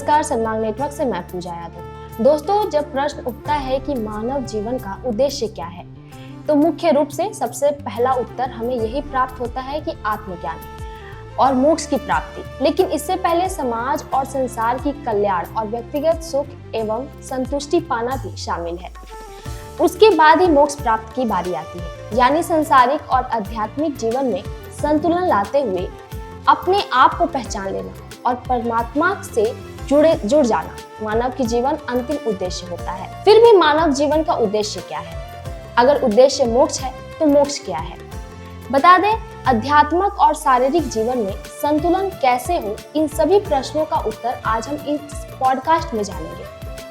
नमस्कार, सन्मार्ग नेटवर्क से मैं पूजा यादव। दोस्तों, जब प्रश्न उठता है कि मानव जीवन का उद्देश्य क्या है, तो मुख्य रूप से सबसे पहला उत्तर हमें यही प्राप्त होता है कि आत्मज्ञान और मोक्ष की प्राप्ति। लेकिन इससे पहले समाज और संसार की कल्याण और व्यक्तिगत सुख एवं संतुष्टि पाना भी शामिल है। उसके बाद ही मोक्ष प्राप्त की बारी आती है, यानी संसारिक और आध्यात्मिक जीवन में संतुलन लाते हुए अपने आप को पहचान लेना और परमात्मा से जुड़ जाना मानव की जीवन अंतिम उद्देश्य होता है। फिर भी मानव जीवन का उद्देश्य क्या है? अगर उद्देश्य मोक्ष है तो मोक्ष क्या है? बता दें, आध्यात्मिक और शारीरिक जीवन में संतुलन कैसे हो, इन सभी प्रश्नों का उत्तर आज हम इस पॉडकास्ट में जानेंगे।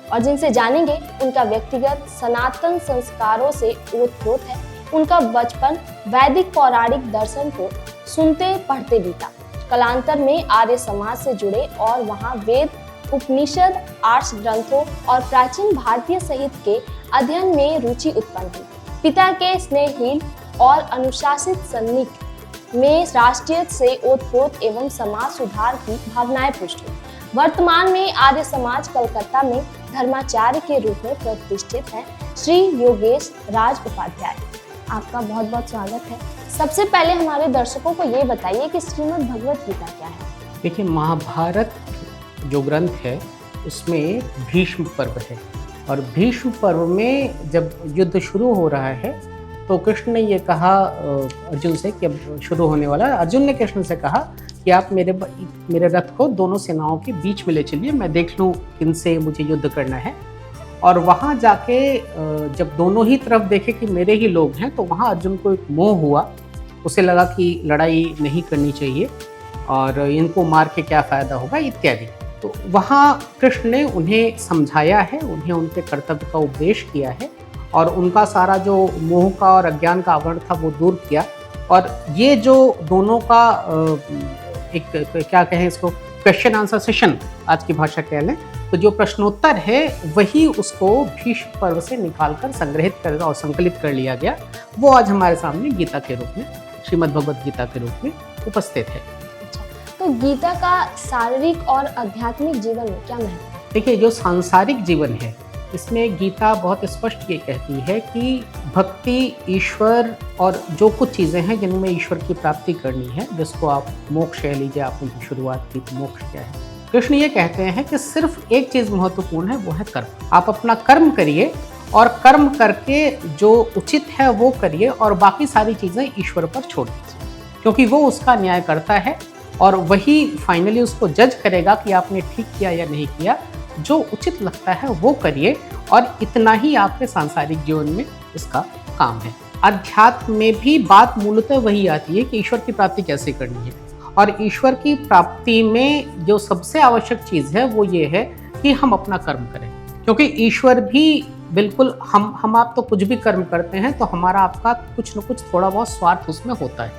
और जिनसे जानेंगे उनका व्यक्तिगत सनातन संस्कारों से ओतप्रोत है। उनका बचपन वैदिक पौराणिक दर्शन को सुनते पढ़ते बीता, कालांतर में आर्य समाज से जुड़े और वहां वेद, उपनिषद, आर्ष ग्रंथों और प्राचीन भारतीय साहित्य के अध्ययन में रुचि उत्पन्न हुई। पिता के स्नेहहीन और अनुशासित सैनिक में राष्ट्रीय से ओतप्रोत एवं समाज सुधार की भावनाएं पुष्ट हुई। वर्तमान में आर्य समाज कलकत्ता में धर्माचार्य के रूप में प्रतिष्ठित है। श्री योगेश राज उपाध्याय, आपका बहुत बहुत स्वागत है। सबसे पहले हमारे दर्शकों को ये बताइए कि श्रीमद् भगवत गीता क्या है? देखिए, महाभारत जो ग्रंथ है उसमें भीष्म पर्व है, और भीष्म पर्व में जब युद्ध शुरू हो रहा है तो कृष्ण ने ये कहा अर्जुन से कि अब शुरू होने वाला है। अर्जुन ने कृष्ण से कहा कि आप मेरे रथ को दोनों सेनाओं के बीच में ले चलिए, मैं देख लूँ किनसे मुझे युद्ध करना है। और वहाँ जाके जब दोनों ही तरफ देखे कि मेरे ही लोग हैं, तो वहाँ अर्जुन को एक मोह हुआ। उसे लगा कि लड़ाई नहीं करनी चाहिए और इनको मार के क्या फ़ायदा होगा इत्यादि। तो वहाँ कृष्ण ने उन्हें समझाया है, उन्हें उनके कर्तव्य का उपदेश किया है और उनका सारा जो मोह का और अज्ञान का आवरण था वो दूर किया। और ये जो दोनों का एक क्या कहें इसको, क्वेश्चन आंसर सेशन आज की भाषा कह लें, तो जो प्रश्नोत्तर है वही उसको भीष्म पर्व से निकालकर संग्रहित कर और संकलित कर लिया गया। वो आज हमारे सामने गीता के रूप में, श्रीमद् भगवत गीता के रूप में उपस्थित है। तो गीता का शारीरिक और आध्यात्मिक जीवन में क्या महत्व है? देखिए, जो सांसारिक जीवन है इसमें गीता बहुत स्पष्ट ये कहती है कि भक्ति, ईश्वर और जो कुछ चीज़ें हैं जिनमें ईश्वर की प्राप्ति करनी है, जिसको आप मोक्ष कह लीजिए, आपने शुरुआत की तो मोक्ष क्या है। कृष्ण ये कहते हैं कि सिर्फ एक चीज़ महत्वपूर्ण है, वो है कर्म। आप अपना कर्म करिए और कर्म करके जो उचित है वो करिए और बाकी सारी चीज़ें ईश्वर पर छोड़ दीजिए, क्योंकि वो उसका न्याय करता है और वही फाइनली उसको जज करेगा कि आपने ठीक किया या नहीं किया। जो उचित लगता है वो करिए, और इतना ही आपके सांसारिक जीवन में इसका काम है। अध्यात्म में भी बात मूलतः वही आती है कि ईश्वर की प्राप्ति कैसे करनी है, और ईश्वर की प्राप्ति में जो सबसे आवश्यक चीज़ है वो ये है कि हम अपना कर्म करें, क्योंकि ईश्वर भी बिल्कुल हम आप तो कुछ भी कर्म करते हैं तो हमारा आपका कुछ न कुछ थोड़ा बहुत स्वार्थ उसमें होता है,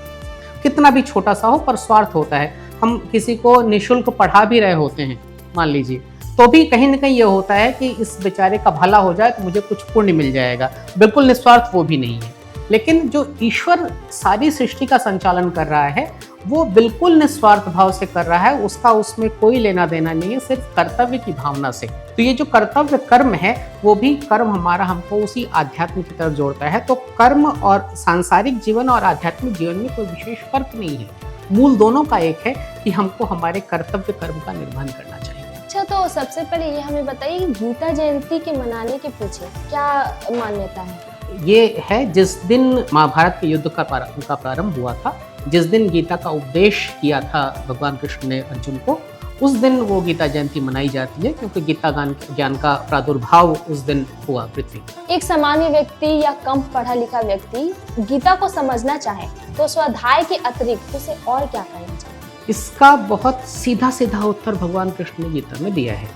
कितना भी छोटा सा हो पर स्वार्थ होता है। हम किसी को निःशुल्क पढ़ा भी रहे होते हैं मान लीजिए, तो भी कहीं ना कहीं ये होता है कि इस बेचारे का भला हो जाए तो मुझे कुछ पुण्य मिल जाएगा। बिल्कुल निस्वार्थ वो भी नहीं है। लेकिन जो ईश्वर सारी सृष्टि का संचालन कर रहा है वो बिल्कुल निस्वार्थ भाव से कर रहा है, उसका उसमें कोई लेना देना नहीं है, सिर्फ कर्तव्य की भावना से। तो ये जो कर्तव्य कर्म है वो भी कर्म हमारा हमको उसी आध्यात्म की तरफ जोड़ता है। तो कर्म और सांसारिक जीवन और आध्यात्मिक जीवन में कोई विशेष फर्क नहीं है, मूल दोनों का एक है कि हमको हमारे कर्तव्य कर्म का निर्वहन करना चाहिए। अच्छा, तो सबसे पहले ये हमें बताइए कि गीता जयंती के मनाने के पीछे क्या मान्यता है? ये है जिस दिन महाभारत के युद्ध का प्रारंभ हुआ था, जिस दिन गीता का उपदेश किया था भगवान कृष्ण ने अर्जुन को, उस दिन वो गीता जयंती मनाई जाती है, क्योंकि गीता ज्ञान का प्रादुर्भाव उस दिन हुआ पृथ्वी। एक सामान्य व्यक्ति या कम पढ़ा लिखा व्यक्ति गीता को समझना चाहे तो स्वाध्याय के अतिरिक्त उसे और क्या करना चाहिए? इसका बहुत सीधा सीधा उत्तर भगवान कृष्ण ने गीता में दिया है।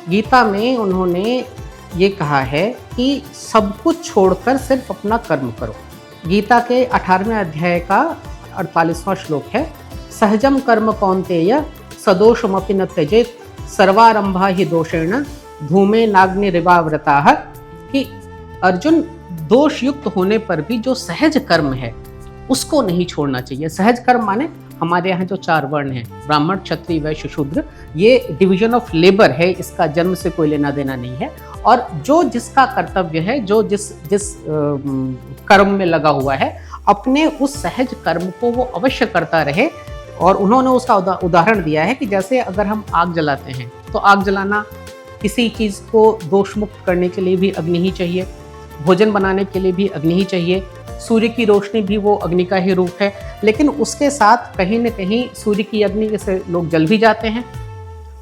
गीता में उन्होंने ये कहा है कि सब कुछ छोड़कर सिर्फ अपना कर्म करो। गीता के 18वें अध्याय का 48वां श्लोक है, सहजम कर्म कौन्तेय सदोषमपि न त्यजेत सर्वारंभा ही दोषेण धूमे नाग्निरिवाव्रताः, कि अर्जुन, दोष युक्त होने पर भी जो सहज कर्म है उसको नहीं छोड़ना चाहिए। सहज कर्म माने हमारे यहाँ जो 4 वर्ण हैं, ब्राह्मण, क्षत्रिय, वैश्य, शूद्र, ये डिवीजन ऑफ लेबर है, इसका जन्म से कोई लेना देना नहीं है। और जो जिसका कर्तव्य है, जो जिस कर्म में लगा हुआ है, अपने उस सहज कर्म को वो अवश्य करता रहे। और उन्होंने उसका उदाहरण दिया है कि जैसे अगर हम आग जलाते हैं तो आग जलाना, किसी चीज़ को दोष मुक्त करने के लिए भी अग्नि ही चाहिए, भोजन बनाने के लिए भी अग्नि ही चाहिए, सूर्य की रोशनी भी वो अग्नि का ही रूप है। लेकिन उसके साथ कहीं न कहीं सूर्य की अग्नि से लोग जल भी जाते हैं,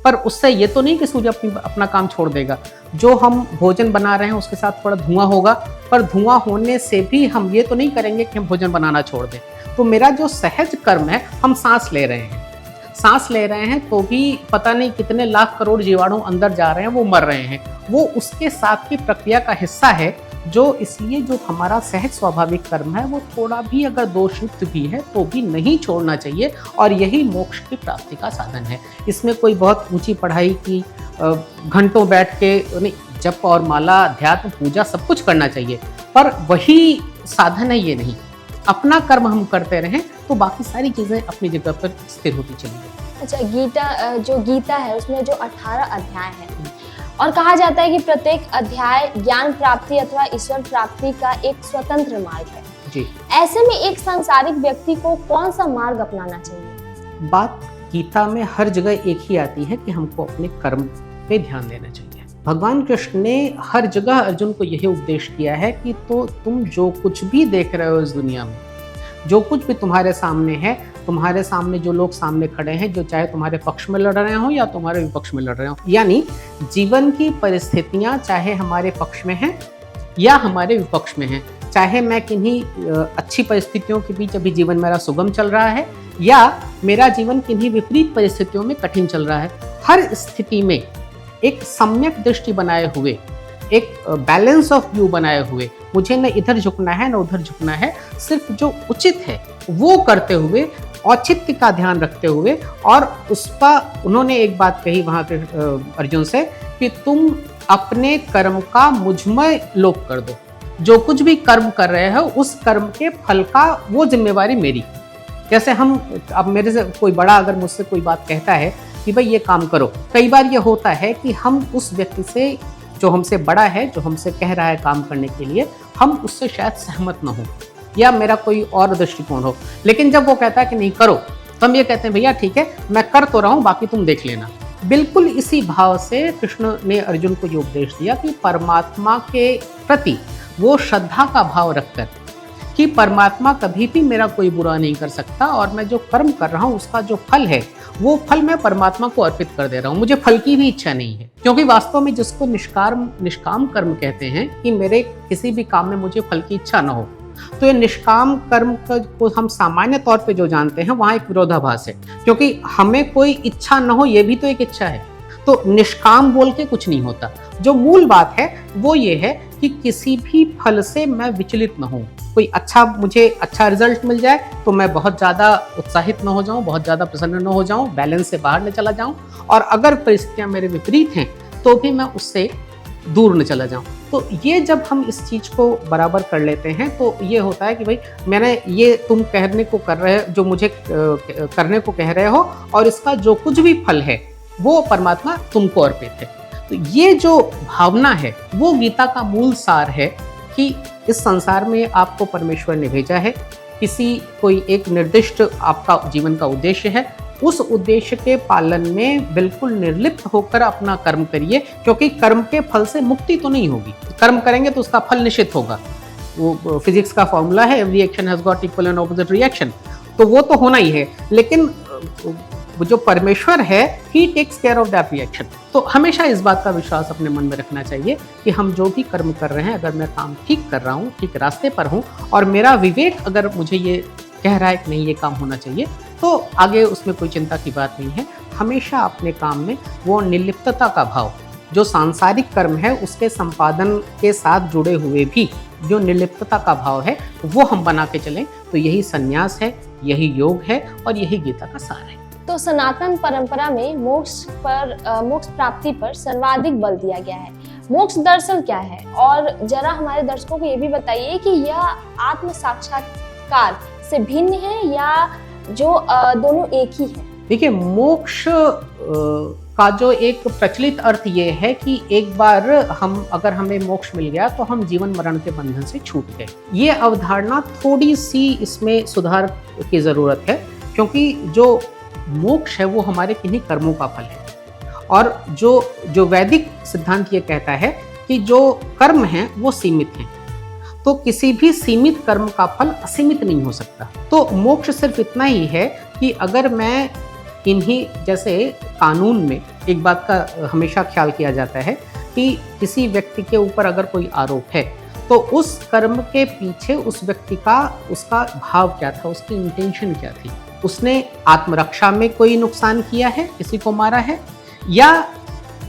पर उससे ये तो नहीं कि सूर्य अपना काम छोड़ देगा। जो हम भोजन बना रहे हैं उसके साथ थोड़ा धुआं होगा, पर धुआं होने से भी हम ये तो नहीं करेंगे कि हम भोजन बनाना छोड़ दें। तो मेरा जो सहज कर्म है, हम सांस ले रहे हैं तो भी पता नहीं कितने लाख करोड़ जीवाणु अंदर जा रहे हैं, वो मर रहे हैं, वो उसके साथ की प्रक्रिया का हिस्सा है। जो इसलिए जो हमारा सहज स्वाभाविक कर्म है, वो थोड़ा भी अगर दोषयुक्त भी है तो भी नहीं छोड़ना चाहिए, और यही मोक्ष की प्राप्ति का साधन है। इसमें कोई बहुत ऊंची पढ़ाई की, घंटों बैठ के नहीं, जप और माला, अध्यात्म, पूजा सब कुछ करना चाहिए, पर वही साधन है ये नहीं। अपना कर्म हम करते रहें तो बाकी सारी चीज़ें अपनी जगह पर स्थिर होती चली जाएंगी। अच्छा, जो गीता है उसमें जो 18 अध्याय हैं, और कहा जाता है कि प्रत्येक अध्याय ज्ञान प्राप्ति अथवा ईश्वर प्राप्ति का एक स्वतंत्र मार्ग है जी। ऐसे में एक सांसारिक व्यक्ति को कौन सा मार्ग अपनाना चाहिए? बात गीता में हर जगह एक ही आती है कि हमको अपने कर्म पे ध्यान देना चाहिए। भगवान कृष्ण ने हर जगह अर्जुन को यही उपदेश किया है कि तो तुम जो कुछ भी देख रहे हो इस दुनिया में, जो कुछ भी तुम्हारे सामने है, तुम्हारे सामने जो लोग सामने खड़े हैं, जो चाहे तुम्हारे पक्ष में लड़ रहे हो या तुम्हारे विपक्ष में लड़ रहे हो, यानी जीवन की परिस्थितियां चाहे हमारे पक्ष में हैं या हमारे विपक्ष में हैं, चाहे मैं किन्हीं अच्छी परिस्थितियों के बीच अभी जीवन मेरा सुगम चल रहा है या मेरा जीवन किन्हीं विपरीत परिस्थितियों में कठिन चल रहा है, हर स्थिति में एक सम्यक दृष्टि बनाए हुए, एक बैलेंस ऑफ व्यू बनाए हुए, मुझे न इधर झुकना है न उधर झुकना है, सिर्फ जो उचित है वो करते हुए, औचित्य का ध्यान रखते हुए। और उसका उन्होंने एक बात कही वहाँ के अर्जुन से कि तुम अपने कर्म का मुझमें लोप कर दो, जो कुछ भी कर्म कर रहे हो उस कर्म के फल का वो जिम्मेवारी मेरी। जैसे हम, अब मेरे से कोई बड़ा अगर मुझसे कोई बात कहता है कि भाई ये काम करो, कई बार ये होता है कि हम उस व्यक्ति से, जो हमसे बड़ा है, जो हमसे कह रहा है काम करने के लिए, हम उससे शायद सहमत न हो या मेरा कोई और दृष्टिकोण हो, लेकिन जब वो कहता है कि नहीं करो, तो हम ये कहते हैं भैया ठीक है मैं कर तो रहा हूँ, बाकी तुम देख लेना। बिल्कुल इसी भाव से कृष्ण ने अर्जुन को ये उपदेश दिया कि परमात्मा के प्रति वो श्रद्धा का भाव रखकर कि परमात्मा कभी भी मेरा कोई बुरा नहीं कर सकता, और मैं जो कर्म कर रहा हूँ उसका जो फल है वो फल मैं परमात्मा को अर्पित कर दे रहा हूँ, मुझे फल की भी इच्छा नहीं है। क्योंकि वास्तव में जिसको निष्काम कर्म कहते हैं कि मेरे किसी भी काम में मुझे फल की इच्छा न हो, तो ये निष्काम कर्म को हम सामान्य तौर पे जो जानते हैं वहाँ एक विरोधाभास है, क्योंकि हमें कोई इच्छा न हो ये भी तो एक इच्छा है। तो निष्काम बोल के कुछ नहीं होता। जो मूल बात है वो ये है कि किसी भी फल से मैं विचलित न हूँ। कोई मुझे अच्छा रिजल्ट मिल जाए तो मैं बहुत ज़्यादा उत्साहित न हो जाऊँ, बहुत ज़्यादा प्रसन्न न हो जाऊँ, बैलेंस से बाहर न चला जाऊँ, और अगर परिस्थितियाँ मेरे विपरीत हैं तो भी मैं उससे दूर न चला जाऊँ। तो ये जब हम इस चीज़ को बराबर कर लेते हैं तो ये होता है कि भाई मैंने ये तुम कहने को कर रहे हो, जो मुझे करने को कह रहे हो, और इसका जो कुछ भी फल है वो परमात्मा तुमको अर्पित है। तो ये जो भावना है वो गीता का मूल सार है कि इस संसार में आपको परमेश्वर ने भेजा है, किसी कोई एक निर्दिष्ट आपका जीवन का उद्देश्य है, उस उद्देश्य के पालन में बिल्कुल निर्लिप्त होकर अपना कर्म करिए, क्योंकि कर्म के फल से मुक्ति तो नहीं होगी। कर्म करेंगे तो उसका फल निश्चित होगा, वो फिजिक्स का फॉर्मूला है, every action has got equal and opposite reaction, तो वो तो होना ही है। लेकिन जो परमेश्वर है ही takes care of that reaction. तो हमेशा इस बात का विश्वास अपने मन में रखना चाहिए कि हम जो भी कर्म कर रहे हैं, अगर मैं काम ठीक कर रहा हूँ, ठीक रास्ते पर हूँ, और मेरा विवेक अगर मुझे ये कह रहा है कि नहीं ये काम होना चाहिए, तो आगे उसमें कोई चिंता की बात नहीं है। हमेशा अपने काम में वो निर्लिप्तता का भाव, जो सांसारिक कर्म है उसके संपादन के साथ जुड़े हुए भी जो निर्लिप्तता का भाव है, वो हम बना के चलें, तो यही संन्यास है, यही योग है, और यही गीता का सार है। तो सनातन परंपरा में मोक्ष प्राप्ति पर सर्वाधिक बल दिया गया है। मोक्ष दर्शन क्या है, और जरा हमारे दर्शकों को ये भी बताइए कि यह आत्म साक्षात्कार से भिन्न है या जो दोनों एक ही है? देखिए, मोक्ष का जो एक प्रचलित अर्थ ये है कि एक बार अगर हमें मोक्ष मिल गया तो हम जीवन मरण के बंधन से छूट गए। ये अवधारणा थोड़ी सी इसमें सुधार की ज़रूरत है, क्योंकि जो मोक्ष है वो हमारे किन्हीं कर्मों का फल है, और जो वैदिक सिद्धांत ये कहता है कि जो कर्म हैं वो सीमित हैं, तो किसी भी सीमित कर्म का फल असीमित नहीं हो सकता। तो मोक्ष सिर्फ इतना ही है कि अगर मैं इन्हीं, जैसे कानून में एक बात का हमेशा ख्याल किया जाता है कि किसी व्यक्ति के ऊपर अगर कोई आरोप है तो उस कर्म के पीछे उस व्यक्ति का उसका भाव क्या था, उसकी इंटेंशन क्या थी। उसने आत्मरक्षा में कोई नुकसान किया है, किसी को मारा है, या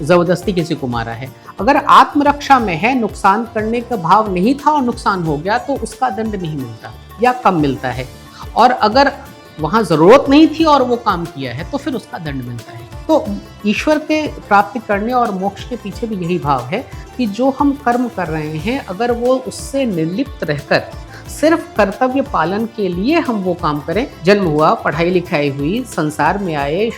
जबरदस्ती किसी को मारा है। अगर आत्मरक्षा में है, नुकसान करने का भाव नहीं था और नुकसान हो गया, तो उसका दंड नहीं मिलता या कम मिलता है। और अगर वहाँ ज़रूरत नहीं थी और वो काम किया है तो फिर उसका दंड मिलता है। तो ईश्वर के प्राप्ति करने और मोक्ष के पीछे भी यही भाव है कि जो हम कर्म कर रहे हैं, अगर वो उससे निर्लिप्त रहकर सिर्फ कर्तव्य पालन के लिए हम वो काम करें, जन्म हुआ, पढ़ाई लिखाई हुई, संसार में आए,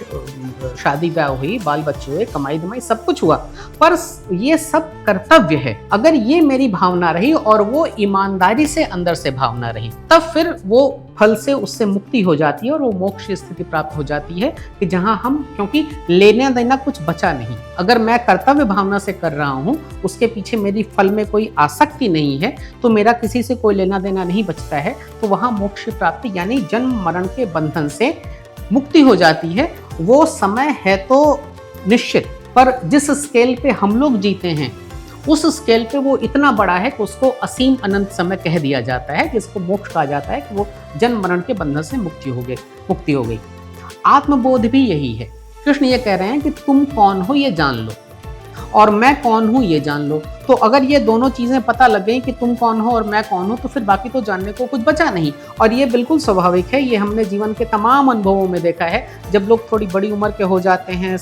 शादी ब्याह हुई, बाल बच्चे हुए, कमाई धमाई सब कुछ हुआ, पर ये सब कर्तव्य है, अगर ये मेरी भावना रही और वो ईमानदारी से अंदर से भावना रही, तब फिर वो फल से उससे मुक्ति हो जाती है और वो मोक्ष की स्थिति प्राप्त हो जाती है कि जहां हम, क्योंकि लेना देना कुछ बचा नहीं, अगर मैं कर्तव्य भावना से कर रहा हूं, उसके पीछे मेरी फल में कोई आसक्ति नहीं है, तो मेरा किसी से कोई लेना देना नहीं बचता है, तो वहां मोक्ष की प्राप्ति यानी जन्म मरण के बंधन से मुक्ति हो जाती है। वो समय है तो निश्चित, पर जिस स्केल पे हम लोग जीते हैं उस स्केल पे वो इतना बड़ा है कि उसको असीम अनंत समय कह दिया जाता है, जिसको मोक्ष कहा जाता है कि वो जन्म मरण के बंधन से मुक्ति हो गई। आत्मबोध भी यही है। कृष्ण ये कह रहे हैं कि तुम कौन हो ये जान लो और मैं कौन हूँ ये जान लो। तो अगर ये दोनों चीज़ें पता लग गई कि तुम कौन हो और मैं कौन हूँ, तो फिर बाकी तो जानने को कुछ बचा नहीं। और ये बिल्कुल स्वाभाविक है, ये हमने जीवन के तमाम अनुभवों में देखा है। जब लोग थोड़ी बड़ी उम्र के हो जाते हैं,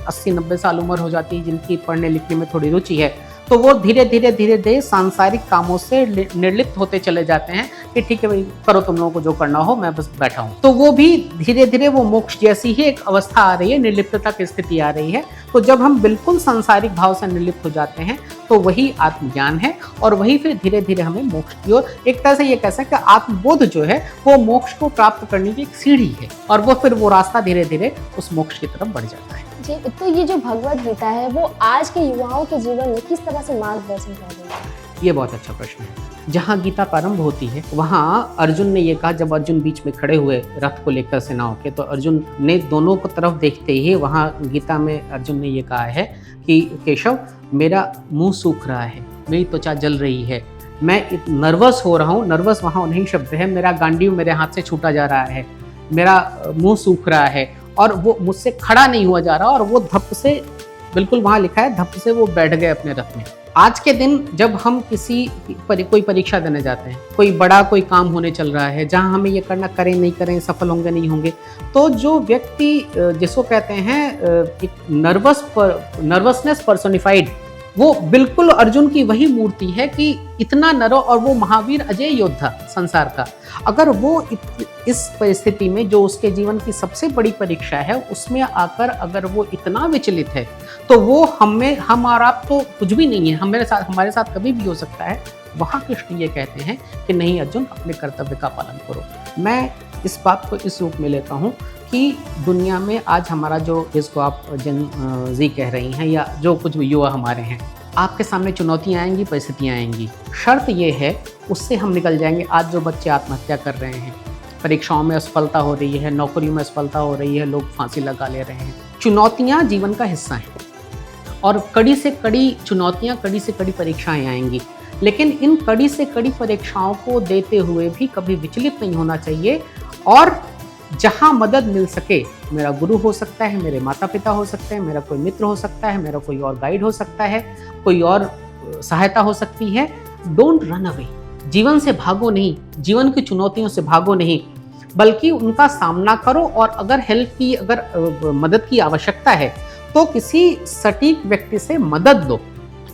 80-90 साल उम्र हो जाती है, जिनकी पढ़ने लिखने में थोड़ी रुचि है, तो वो धीरे धीरे सांसारिक कामों से निर्लिप्त होते चले जाते हैं कि ठीक है भाई, करो तुम लोगों को जो करना हो, मैं बस बैठा हूँ। तो वो भी धीरे धीरे वो मोक्ष जैसी ही एक अवस्था आ रही है, निर्लिप्तता की स्थिति आ रही है। तो जब हम बिल्कुल सांसारिक भाव से निर्लिप्त हो जाते हैं तो वही आत्मज्ञान है, और वही फिर धीरे धीरे हमें मोक्ष की ओर, एक तरह से ये कह सकते हैं कि आत्मबोध जो है वो मोक्ष को प्राप्त करने की एक सीढ़ी है, और वो फिर वो रास्ता धीरे धीरे उस मोक्ष की तरफ बढ़ जाता है। जी, तो ये जो भगवद गीता है वो आज के युवाओं के जीवन में किस तरह से मार्गदर्शन कर रही है? ये बहुत अच्छा प्रश्न है। जहाँ गीता प्रारंभ होती है वहाँ अर्जुन ने ये कहा, जब अर्जुन बीच में खड़े हुए रथ को लेकर सेनाओं के, तो अर्जुन ने दोनों को तरफ देखते ही वहाँ गीता में अर्जुन ने ये कहा है कि केशव, मेरा मुंह सूख रहा है, मेरी त्वचा जल रही है, मैं नर्वस हो रहा हूँ। नर्वस वहाँ नहीं शब्द है, मेरा गांडीव मेरे हाथ से छूटा जा रहा है, मेरा मुंह सूख रहा है, और वो मुझसे खड़ा नहीं हुआ जा रहा, और वो धप से, बिल्कुल वहाँ लिखा है, धप से वो बैठ गए अपने रथ में। आज के दिन जब हम कोई परीक्षा देने जाते हैं, कोई बड़ा कोई काम होने चल रहा है जहाँ हमें ये करना, करें नहीं करें, सफल होंगे नहीं होंगे, तो जो व्यक्ति जिसको कहते हैं एक नर्वसनेस पर्सोनिफाइड, वो बिल्कुल अर्जुन की वही मूर्ति है कि इतना नरो, और वो महावीर अजय योद्धा संसार का, अगर वो इस परिस्थिति में जो उसके जीवन की सबसे बड़ी परीक्षा है उसमें आकर अगर वो इतना विचलित है, तो वो हम और आप तो कुछ भी नहीं है, हमारे साथ कभी भी हो सकता है। वहाँ कृष्ण ये कहते हैं कि नहीं अर्जुन, अपने कर्तव्य का पालन करो। मैं इस बात को इस रूप में लेता हूँ कि दुनिया में आज हमारा जो, जिसको आप जन जी कह रही हैं, या जो कुछ भी युवा हमारे हैं, आपके सामने चुनौतियाँ आएंगी, परिस्थितियाँ आएंगी, शर्त ये है उससे हम निकल जाएंगे। आज जो बच्चे आत्महत्या कर रहे हैं, परीक्षाओं में असफलता हो रही है, नौकरियों में असफलता हो रही है, लोग फांसी लगा ले रहे हैं, चुनौतियाँ जीवन का हिस्सा हैं, और कड़ी से कड़ी चुनौतियाँ, कड़ी से कड़ी परीक्षाएँ आएंगी। लेकिन इन कड़ी से कड़ी परीक्षाओं को देते हुए भी कभी विचलित नहीं होना चाहिए, और जहाँ मदद मिल सके, मेरा गुरु हो सकता है, मेरे माता पिता हो सकते हैं, मेरा कोई मित्र हो सकता है, मेरा कोई और गाइड हो सकता है, कोई और सहायता हो सकती है, डोंट रन अवे। जीवन से भागो नहीं, जीवन की चुनौतियों से भागो नहीं, बल्कि उनका सामना करो, और अगर हेल्प की, अगर मदद की आवश्यकता है तो किसी सटीक व्यक्ति से मदद लो।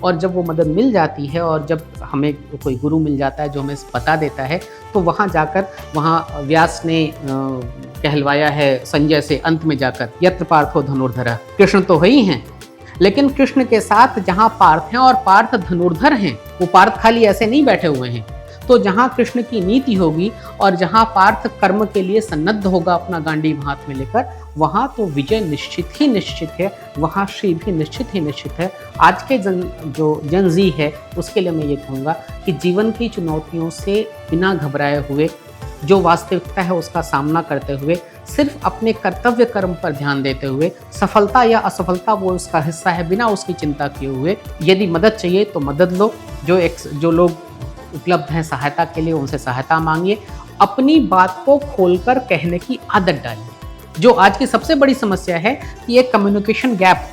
और जब वो मदद मिल जाती है और जब हमें कोई गुरु मिल जाता है जो हमें बता देता है, तो वहाँ जाकर वहाँ व्यास ने कहलवाया है संजय से अंत में जाकर, यत्र पार्थो धनुर्धरः, कृष्ण तो ही हैं, लेकिन कृष्ण के साथ जहाँ पार्थ हैं और पार्थ धनुर्धर हैं, वो पार्थ खाली ऐसे नहीं बैठे हुए हैं। तो जहाँ कृष्ण की नीति होगी और जहाँ पार्थ कर्म के लिए सन्नद्ध होगा अपना गांडीव हाथ में लेकर, वहाँ तो विजय निश्चित ही निश्चित है, वहाँ श्री भी निश्चित ही निश्चित है। आज के जो जनजी है उसके लिए मैं ये कहूँगा कि जीवन की चुनौतियों से बिना घबराए हुए, जो वास्तविकता है उसका सामना करते हुए, सिर्फ अपने कर्तव्य कर्म पर ध्यान देते हुए, सफलता या असफलता वो उसका हिस्सा है, बिना उसकी चिंता किए हुए, यदि मदद चाहिए तो मदद लो, जो लोग उपलब्ध हैं सहायता के लिए उनसे सहायता मांगिए, अपनी बात को खोलकर कहने की आदत डालिए। जो आज की सबसे बड़ी समस्या है कि एक कम्युनिकेशन गैप,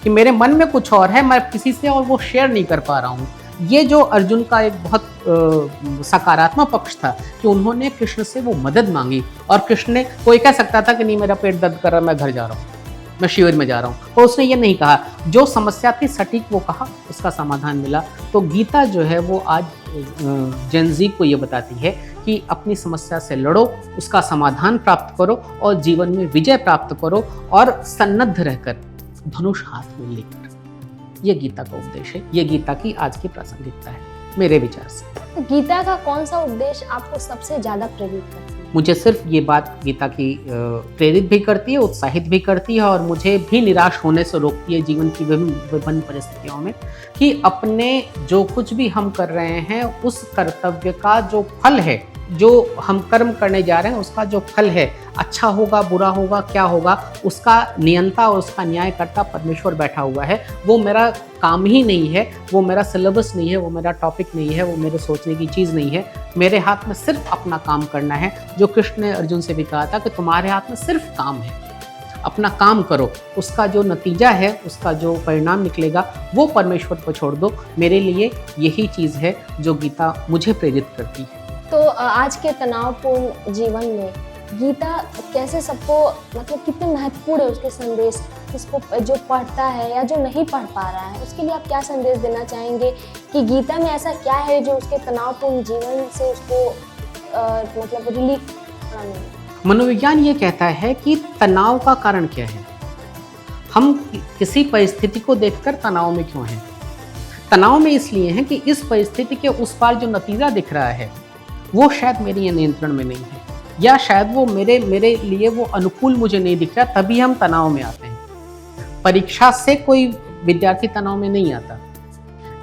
कि मेरे मन में कुछ और है, मैं किसी से और वो शेयर नहीं कर पा रहा हूँ। ये जो अर्जुन का एक बहुत सकारात्मक पक्ष था कि उन्होंने कृष्ण से वो मदद मांगी, और कृष्ण ने, कोई कह सकता था कि नहीं मेरा पेट दर्द कर रहा है, मैं घर जा रहा हूँ, मैं शिविर में जा रहा हूँ, और उसने ये नहीं कहा। जो समस्या थी सटीक वो कहा, उसका समाधान मिला। तो गीता जो है वो आज जेनजी को ये बताती है कि अपनी समस्या से लड़ो, उसका समाधान प्राप्त करो और जीवन में विजय प्राप्त करो, और सन्नद्ध रहकर धनुष हाथ में लेकर। ये गीता का उपदेश है, ये गीता की आज की प्रासंगिकता है मेरे विचार से। तो गीता का कौन सा उपदेश आपको सबसे ज्यादा प्रेरित करता है? मुझे सिर्फ ये बात गीता की प्रेरित भी करती है, उत्साहित भी करती है, और मुझे भी निराश होने से रोकती है जीवन की विभिन्न परिस्थितियों में, कि अपने जो कुछ भी हम कर रहे हैं उस कर्तव्य का जो फल है, जो हम कर्म करने जा रहे हैं उसका जो फल है, अच्छा होगा बुरा होगा क्या होगा, उसका नियंता और उसका न्यायकर्ता परमेश्वर बैठा हुआ है। वो मेरा काम ही नहीं है, वो मेरा सिलेबस नहीं है, वो मेरा टॉपिक नहीं है, वो मेरे सोचने की चीज़ नहीं है। मेरे हाथ में सिर्फ अपना काम करना है। जो कृष्ण ने अर्जुन से भी कहा था कि तुम्हारे हाथ में सिर्फ काम है, अपना काम करो, उसका जो नतीजा है, उसका जो परिणाम निकलेगा वो परमेश्वर को छोड़ दो। मेरे लिए यही चीज़ है जो गीता मुझे प्रेरित करती है। तो आज के तनावपूर्ण जीवन में गीता कैसे सबको, मतलब कितने महत्वपूर्ण है उसके संदेश, इसको जो पढ़ता है या जो नहीं पढ़ पा रहा है उसके लिए आप क्या संदेश देना चाहेंगे कि गीता में ऐसा क्या है जो उसके तनावपूर्ण जीवन से उसको मतलब रिलीफ मिले? मनोविज्ञान ये कहता है कि तनाव का कारण क्या है। हम किसी परिस्थिति को देखकर तनाव में क्यों हैं? तनाव में इसलिए हैं कि इस परिस्थिति के उस पार जो नतीजा दिख रहा है वो शायद मेरे नियंत्रण में नहीं है, या शायद वो मेरे लिए वो अनुकूल मुझे नहीं दिख रहा, तभी हम तनाव में आते हैं। परीक्षा से कोई विद्यार्थी तनाव में नहीं आता,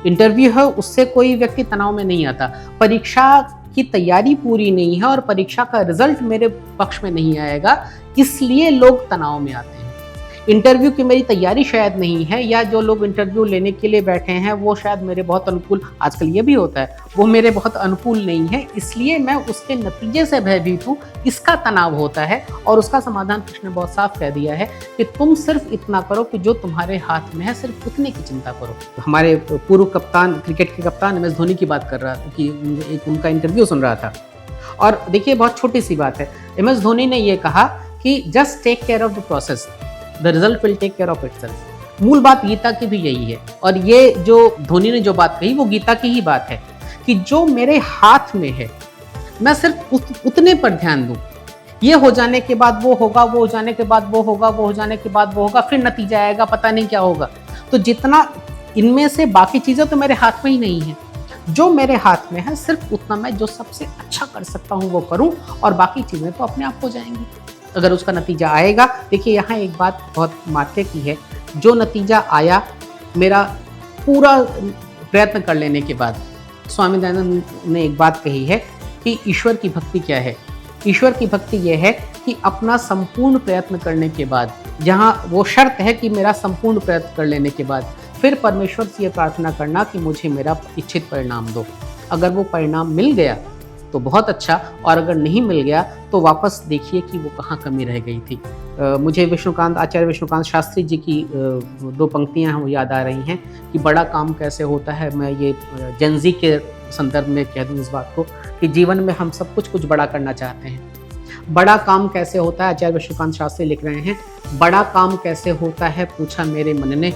इंटरव्यू है उससे कोई व्यक्ति तनाव में नहीं आता। परीक्षा की तैयारी पूरी नहीं है और परीक्षा का रिजल्ट मेरे पक्ष में नहीं आएगा, इसलिए लोग तनाव में आते हैं। इंटरव्यू की मेरी तैयारी शायद नहीं है, या जो लोग इंटरव्यू लेने के लिए बैठे हैं वो शायद मेरे बहुत अनुकूल, आजकल ये भी होता है, वो मेरे बहुत अनुकूल नहीं है, इसलिए मैं उसके नतीजे से भयभीत हूँ, इसका तनाव होता है। और उसका समाधान कृष्ण ने बहुत साफ कह दिया है कि तुम सिर्फ इतना करो कि जो तुम्हारे हाथ में है, सिर्फ उतने की चिंता करो। हमारे पूर्व कप्तान, क्रिकेट के कप्तान MS धोनी की बात कर रहा था कि एक उनका इंटरव्यू सुन रहा था, और देखिए बहुत छोटी सी बात है, MS धोनी ने ये कहा कि just take care of the process, the result will take care of itself. मूल बात गीता की भी यही है, और ये जो धोनी ने जो बात कही वो गीता की ही बात है कि जो मेरे हाथ में है मैं सिर्फ उतने पर ध्यान दूं। ये हो जाने के बाद वो होगा, वो हो जाने के बाद वो होगा, वो हो जाने के बाद वो होगा, फिर नतीजा आएगा, पता नहीं क्या होगा। तो जितना इनमें से बाकी चीज़ें तो मेरे हाथ में ही नहीं है, जो मेरे हाथ में है सिर्फ उतना मैं जो सबसे अच्छा कर सकता हूँ वो करूँ, और बाकी चीज़ें तो अपने आप हो जाएंगी अगर उसका नतीजा आएगा। देखिए यहाँ एक बात बहुत मायने की है, जो नतीजा आया मेरा पूरा प्रयत्न कर लेने के बाद, स्वामी दयानंद ने एक बात कही है कि ईश्वर की भक्ति क्या है। ईश्वर की भक्ति यह है कि अपना संपूर्ण प्रयत्न करने के बाद, जहाँ वो शर्त है कि मेरा संपूर्ण प्रयत्न कर लेने के बाद फिर परमेश्वर से ये प्रार्थना करना कि मुझे मेरा इच्छित परिणाम दो। अगर वो परिणाम मिल गया तो बहुत अच्छा, और अगर नहीं मिल गया तो वापस देखिए कि वो कहाँ कमी रह गई थी। मुझे आचार्य विष्णुकांत शास्त्री जी की दो पंक्तियाँ वो याद आ रही हैं कि बड़ा काम कैसे होता है। मैं ये जेनजी के संदर्भ में कह दूँ इस बात को कि जीवन में हम सब कुछ बड़ा करना चाहते हैं। बड़ा काम कैसे होता है, आचार्य विष्णुकांत शास्त्री लिख रहे हैं, बड़ा काम कैसे होता है पूछा मेरे मन ने,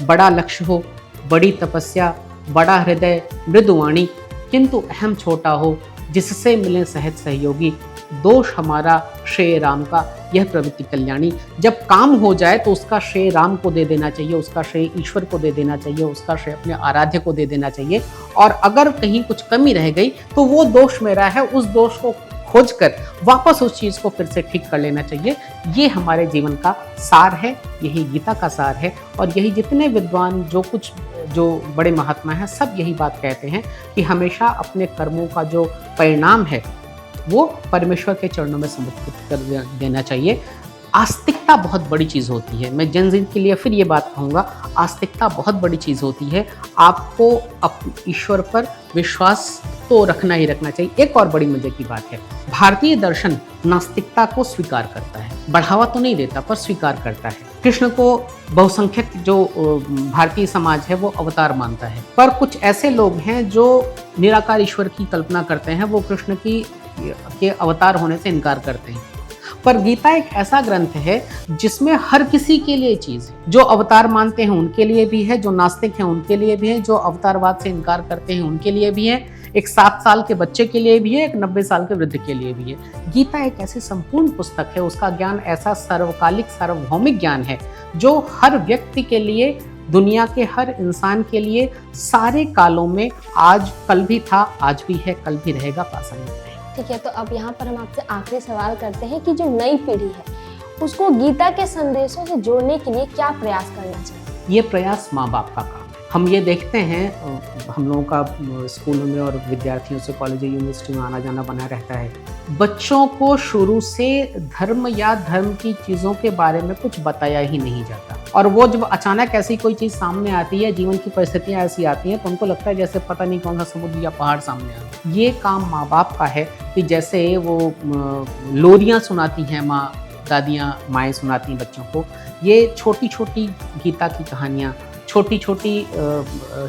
बड़ा लक्ष्य हो बड़ी तपस्या, बड़ा हृदय, मृदुवाणी, किंतु अहम छोटा हो, जिससे मिले सहज सहयोगी, दोष हमारा श्रेय राम का, यह प्रवृत्ति कल्याणी। जब काम हो जाए तो उसका श्रेय राम को दे देना चाहिए, उसका श्रेय ईश्वर को दे देना चाहिए, उसका श्रेय अपने आराध्य को दे देना चाहिए। और अगर कहीं कुछ कमी रह गई तो वो दोष मेरा है, उस दोष को खोजकर वापस उस चीज़ को फिर से ठीक कर लेना चाहिए। ये हमारे जीवन का सार है, यही गीता का सार है। और यही जितने विद्वान जो बड़े महात्मा हैं सब यही बात कहते हैं कि हमेशा अपने कर्मों का जो परिणाम है वो परमेश्वर के चरणों में समर्पित कर देना चाहिए। आस्तिकता बहुत बड़ी चीज़ होती है। मैं जन के लिए फिर ये बात कहूँगा, आस्तिकता बहुत बड़ी चीज़ होती है। आपको ईश्वर पर विश्वास तो रखना ही रखना चाहिए। एक और बड़ी मजे की बात है, भारतीय दर्शन नास्तिकता को स्वीकार करता है, बढ़ावा तो नहीं देता पर स्वीकार करता है। कृष्ण को बहुसंख्यक जो भारतीय समाज है वो अवतार मानता है, पर कुछ ऐसे लोग हैं जो निराकार ईश्वर की कल्पना करते हैं, वो कृष्ण के अवतार होने से इनकार करते हैं। पर गीता एक ऐसा ग्रंथ है जिसमें हर किसी के लिए चीज़ है। जो अवतार मानते हैं उनके लिए भी है, जो नास्तिक हैं उनके लिए भी है, जो अवतारवाद से इनकार करते हैं उनके लिए भी है, एक 7 साल के बच्चे के लिए भी है, एक 90 साल के वृद्ध के लिए भी है। गीता एक ऐसी संपूर्ण पुस्तक है, उसका ज्ञान ऐसा सर्वकालिक सार्वभौमिक ज्ञान है जो हर व्यक्ति के लिए, दुनिया के हर इंसान के लिए सारे कालों में, आज कल भी था, आज भी है, कल भी रहेगा, प्रासंगिक है। ठीक है, तो अब यहाँ पर हम आपसे आखिरी सवाल करते हैं कि जो नई पीढ़ी है उसको गीता के संदेशों से जोड़ने के लिए क्या प्रयास करना चाहिए? ये प्रयास माँ बाप का काम है। हम ये देखते हैं, हम लोगों का स्कूलों में और विद्यार्थियों से कॉलेज यूनिवर्सिटी में आना जाना बना रहता है। बच्चों को शुरू से धर्म या धर्म की चीज़ों के बारे में कुछ बताया ही नहीं जाता, और वो जब अचानक ऐसी कोई चीज़ सामने आती है, जीवन की परिस्थितियाँ ऐसी आती हैं, तो उनको लगता है जैसे पता नहीं कौन सा समुद्र या पहाड़ सामने आ गया। ये काम माँ बाप का है कि जैसे वो लोरियाँ सुनाती हैं, माँ दादियाँ माएँ सुनाती हैं बच्चों को, ये छोटी छोटी गीता की कहानियाँ, छोटी छोटी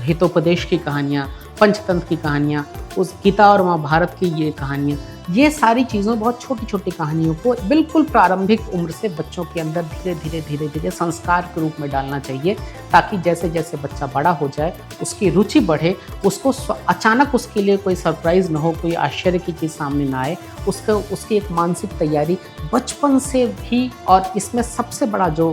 हितोपदेश की कहानियाँ, पंचतंत्र की कहानियाँ, उस गीता और महाभारत की ये कहानियाँ, ये सारी चीज़ों, बहुत छोटी छोटी कहानियों को बिल्कुल प्रारंभिक उम्र से बच्चों के अंदर धीरे धीरे संस्कार के रूप में डालना चाहिए, ताकि जैसे जैसे बच्चा बड़ा हो जाए उसकी रुचि बढ़े, उसको अचानक उसके लिए कोई सरप्राइज़ ना हो, कोई आश्चर्य की चीज़ सामने ना आए, उसकी एक मानसिक तैयारी बचपन से भी। और इसमें सबसे बड़ा जो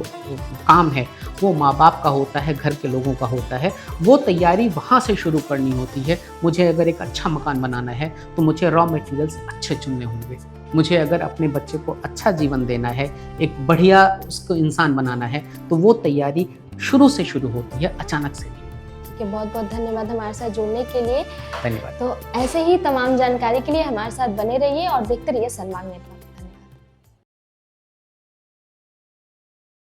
काम है वो माँ बाप का होता है, घर के लोगों का होता है। वो तैयारी वहाँ से शुरू करनी होती है। मुझे अगर एक अच्छा मकान बनाना है तो मुझे रॉ मटेरियल्स अच्छे चुनने होंगे। मुझे अगर अपने बच्चे को अच्छा जीवन देना है, एक बढ़िया उसको इंसान बनाना है, तो वो तैयारी शुरू से शुरू होती है, अचानक से नहीं। बहुत बहुत धन्यवाद हमारे साथ जुड़ने के लिए। धन्यवाद। तो ऐसे ही तमाम जानकारी के लिए हमारे साथ बने रहिए और देखते रहिए सन्मान नेटवर्क।